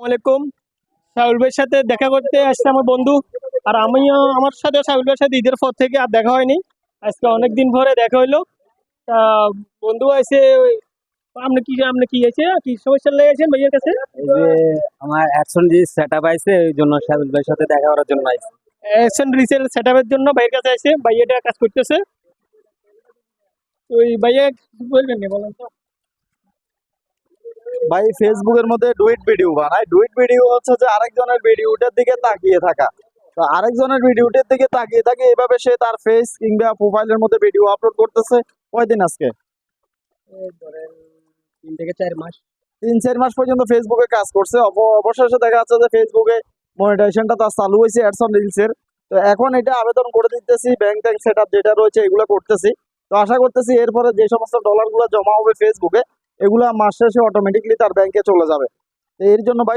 আলাইকুম। সাহুল ভাইয়ের সাথে দেখা করতে আসছে আমার বন্ধু। আর আমিও আমার সাথে সাহুল ভাইয়ের সাথে ঈদের পর থেকে আর দেখা হয়নি। আজকে অনেকদিন পরে দেখা হইলো। তা বন্ধু আছে। আপনি কি আছে কি সমস্যা লেগেছেন ভাইয়ের কাছে? এই যে আমার অ্যাকশন যে সেটআপ আইছে ওই জন্য সাবিল ভাইয়ের সাথে দেখা করার জন্য আইছি। অ্যাকশন রিসেল সেটআপের জন্য ভাইয়ের কাছে আছে। ভাই এটা কাজ করতেছে। ওই ভাইয়া কিছু বলবেন না, বলেন তো। ভাই ফেসবুকের মধ্যে ডুইট ভিডিও বানায়। ডুইট ভিডিও হচ্ছে যে আরেকজনের ভিডিওটার দিকে তাকিয়ে থাকা। তো আরেকজনের ভিডিওটার দিকে তাকিয়ে থাকে এভাবে সে তার ফেস কিংবা প্রোফাইলের মধ্যে ভিডিও আপলোড করতেছে। কয়দিন আজকে এই ধরেন 3 থেকে 4 মাস। 3-4 মাস পর্যন্ত ফেসবুকে কাজ করছে। অবশেষে দেখা যাচ্ছে যে ফেসবুকে মনিটাইজেশনটা তার চালু হয়েছে অ্যাডস অন রিলসের। তো এখন এটা আবেদন করে দিতেছি, ব্যাংক ট্যাঙ্ক সেট আপ যেটা রয়েছে এগুলো করতেছি। তো আশা করতেছি এরপরে যে সমস্ত ডলার গুলো জমা হবে ফেসবুকে এগুলা মাস শেষে অটোমেটিকলি তার ব্যাংকে চলে যাবে। তো এর জন্য ভাই